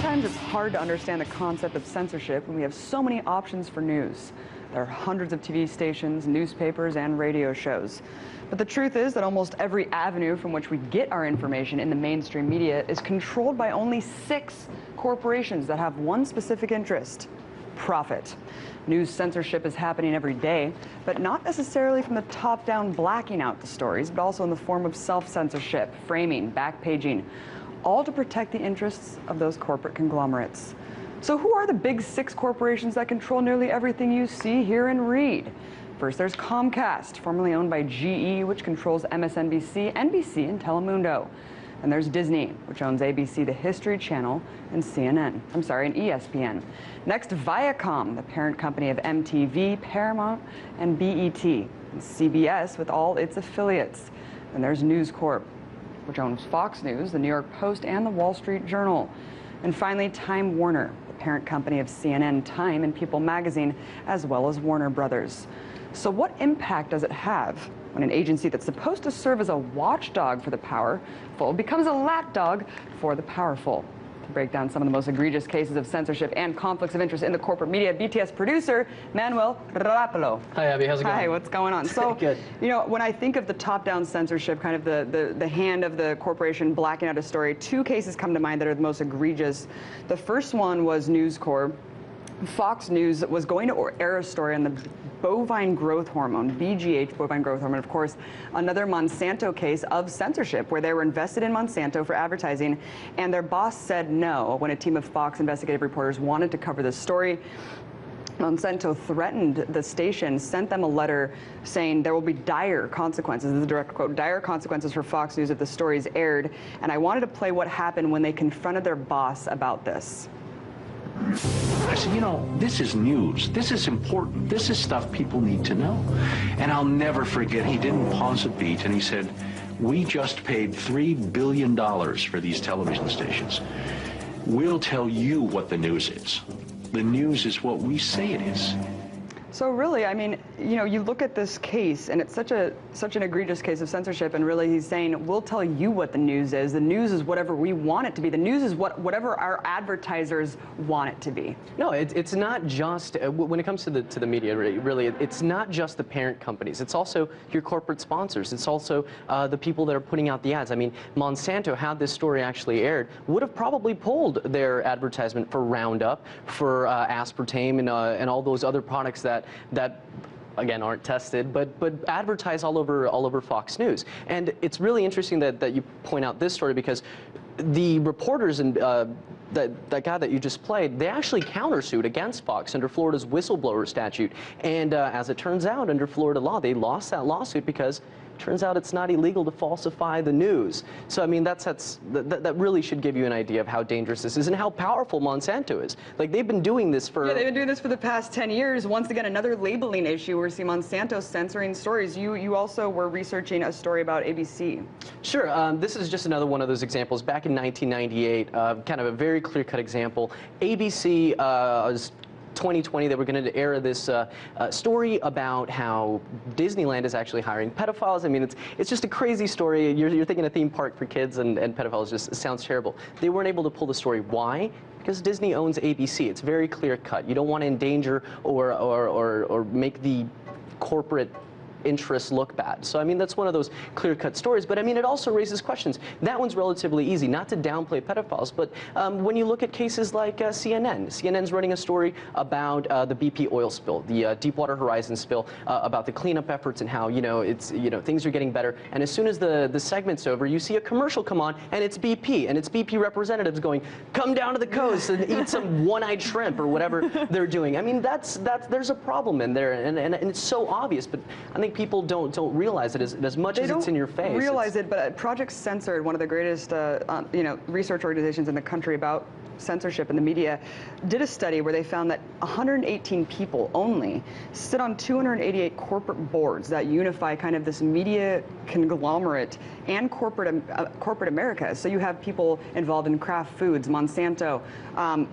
Sometimes it's hard to understand the concept of censorship when we have so many options for news. There are hundreds of TV stations, newspapers, and radio shows. But the truth is that almost every avenue from which we get our information in the mainstream media is controlled by only 6 corporations that have one specific interest: profit. News censorship is happening every day, but not necessarily from the top down blacking out the stories, but also in the form of self-censorship, framing, backpaging, all to protect the interests of those corporate conglomerates. So who are the big 6 corporations that control nearly everything you see, hear, and read? First, there's Comcast, formerly owned by GE, which controls MSNBC, NBC, and Telemundo. And there's Disney, which owns ABC, the History Channel, and and ESPN. Next, Viacom, the parent company of MTV, Paramount, and BET. And CBS, with all its affiliates. And there's News Corp, which owns Fox News, the New York Post, and the Wall Street Journal. And finally, Time Warner, the parent company of CNN, Time, and People magazine, as well as Warner Brothers. So what impact does it have when an agency that's supposed to serve as a watchdog for the powerful becomes a lapdog for the powerful? To break down some of the most egregious cases of censorship and conflicts of interest in the corporate media, BTS producer Manuel Rapalo. Hi, Abby. How's it going? Hi, what's going on? So, good. You know, when I think of the top-down censorship, kind of the hand of the corporation blacking out a story, 2 cases come to mind that are the most egregious. The first one was News Corp. Fox News was going to air a story on the bovine growth hormone, BGH, bovine growth hormone, of course, another Monsanto case of censorship where they were invested in Monsanto for advertising, and their boss said no when a team of Fox investigative reporters wanted to cover this story. Monsanto threatened the station, sent them a letter saying there will be dire consequences, this is a direct quote, dire consequences for Fox News if the story is aired, and I wanted to play what happened when they confronted their boss about this. I said, you know, this is news. This is important. This is stuff people need to know. And I'll never forget, he didn't pause a beat, and he said, we just paid $3 billion for these television stations. We'll tell you what the news is. The news is what we say it is. So really, I mean, you know, you look at this case, and it's such an egregious case of censorship, and really he's saying, we'll tell you what the news is. The news is whatever we want it to be. The news is whatever our advertisers want it to be. No, it's not just, when it comes to the media, really, it's not just the parent companies. It's also your corporate sponsors. It's also the people that are putting out the ads. I mean, Monsanto, had this story actually aired, would have probably pulled their advertisement for Roundup, for aspartame, and all those other products that again aren't tested, but advertise all over Fox News. And it's really interesting that you point out this story, because the reporters and that guy that you just played, they actually countersued against Fox under Florida's whistleblower statute. And as it turns out, under Florida law, they lost that lawsuit because turns out it's not illegal to falsify the news. So I mean, that really should give you an idea of how dangerous this is and how powerful Monsanto is. Like, they've been doing this for... Yeah, they've been doing this for the past 10 years. Once again, another labeling issue where we see Monsanto censoring stories. You also were researching a story about ABC. Sure. This is just another one of those examples. Back in 1998, kind of a very clear-cut example. ABC was 2020, they were going to air this story about how Disneyland is actually hiring pedophiles. I mean, it's just a crazy story. You're thinking a theme park for kids, and pedophiles just sounds terrible. They weren't able to pull the story. Why? Because Disney owns ABC. It's very clear-cut. You don't want to endanger or make the corporate interests look bad. So I mean, that's one of those clear-cut stories, but I mean, it also raises questions. That one's relatively easy, not to downplay pedophiles, but when you look at cases like CNN's running a story about the BP oil spill, the Deepwater Horizon spill, about the cleanup efforts and how, things are getting better, and as soon as the segment's over, you see a commercial come on, and it's BP, and it's BP representatives going, come down to the coast and eat some one-eyed shrimp or whatever they're doing. I mean, there's a problem in there, and it's so obvious, but I think people don't realize it as much as it's in your face. They don't realize it, but Project Censored, one of the greatest research organizations in the country about censorship in the media, did a study where they found that 118 people only sit on 288 corporate boards that unify kind of this media conglomerate and corporate America. So you have people involved in Kraft Foods, Monsanto,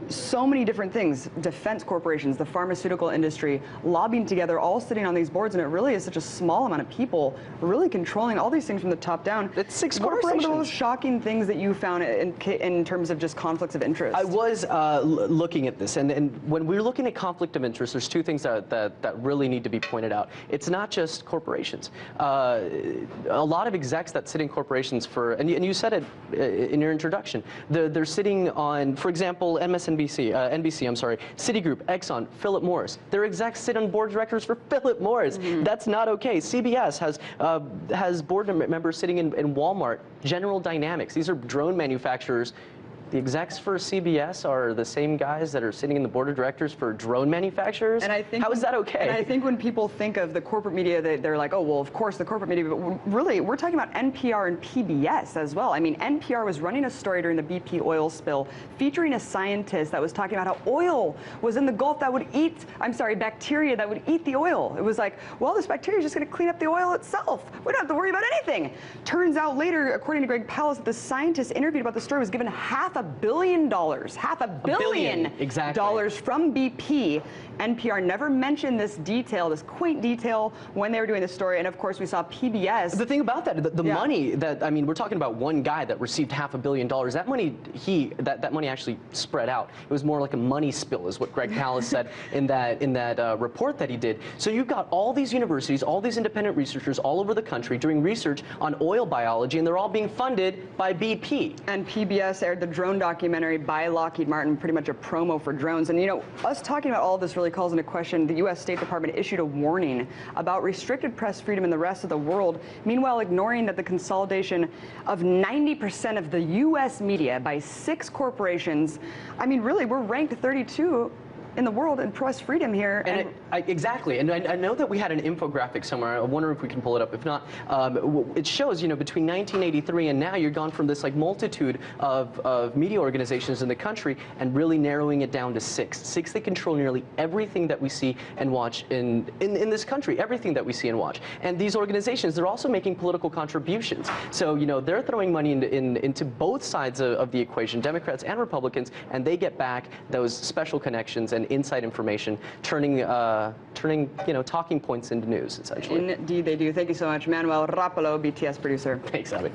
so many different things, defense corporations, the pharmaceutical industry, lobbying together, all sitting on these boards, and it really is such a small amount of people really controlling all these things from the top down. It's 6 What are corporations. some of the most shocking things that you found in terms of just conflicts of interest? interest. I was looking at this, and when we're looking at conflict of interest, there's two things that really need to be pointed out. It's not just corporations. A lot of execs that sit in corporations and you said it in your introduction, they're sitting on, for example, NBC, I'm sorry, Citigroup, Exxon, Philip Morris. Their execs sit on board of directors for Philip Morris. That's not okay. CBS has board members sitting in Walmart, General Dynamics. These are drone manufacturers. The execs for CBS are the same guys that are sitting in the board of directors for drone manufacturers? And I think how is that okay? And I think when people think of the corporate media, they're like, oh, well, of course, the corporate media. But really, we're talking about NPR and PBS as well. I mean, NPR was running a story during the BP oil spill featuring a scientist that was talking about how oil was in the Gulf that would bacteria that would eat the oil. It was like, well, this bacteria is just going to clean up the oil itself. We don't have to worry about anything. Turns out later, according to Greg Palast, the scientist interviewed about the story was given $500 million, $500 million exactly. From BP. NPR never mentioned this detail, this quaint detail, when they were doing the story. And of course, we saw PBS. The thing about that, the money that, I mean, we're talking about one guy that received $500 million. That money, that money actually spread out. It was more like a money spill, is what Greg Palast said in that report that he did. So you've got all these universities, all these independent researchers all over the country doing research on oil biology, and they're all being funded by BP. And PBS aired the drone documentary by Lockheed Martin, pretty much a promo for drones. And you know, us talking about all this really calls into question the U.S. State Department issued a warning about restricted press freedom in the rest of the world, meanwhile ignoring that the consolidation of 90% of the U.S. media by 6 corporations, I mean, really, we're ranked 32 in the world in press freedom here. And exactly, and I know that we had an infographic somewhere. I wonder if we can pull it up. If not, it shows, you know, between 1983 and now, you're gone from this like multitude of media organizations in the country and really narrowing it down to 6. 6 that control nearly everything that we see and watch in this country, everything that we see and watch. And these organizations, they're also making political contributions. So, you know, they're throwing money into both sides of the equation, Democrats and Republicans, and they get back those special connections and inside information, turning you know, talking points into news, essentially. Indeed they do. Thank you so much, Manuel Rapalo, BTS producer. Thanks, Abby.